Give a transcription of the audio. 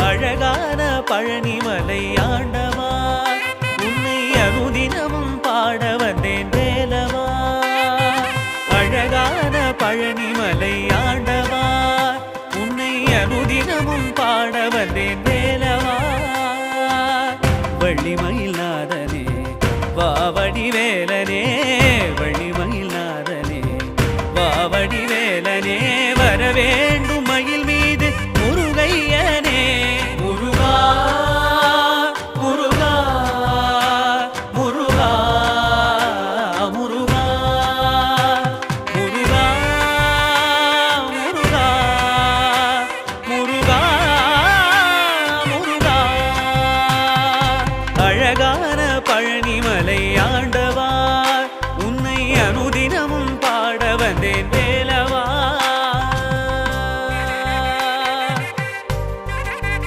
அழகான பழனிமலை ஆண்டவா உன்னை அனுதினமும் பாட வந்தேன் வேலவா. அழகான பழனிமலை ஆண்டவா உன்னை அனுதினமும் பாட வந்தேன் வேலவா.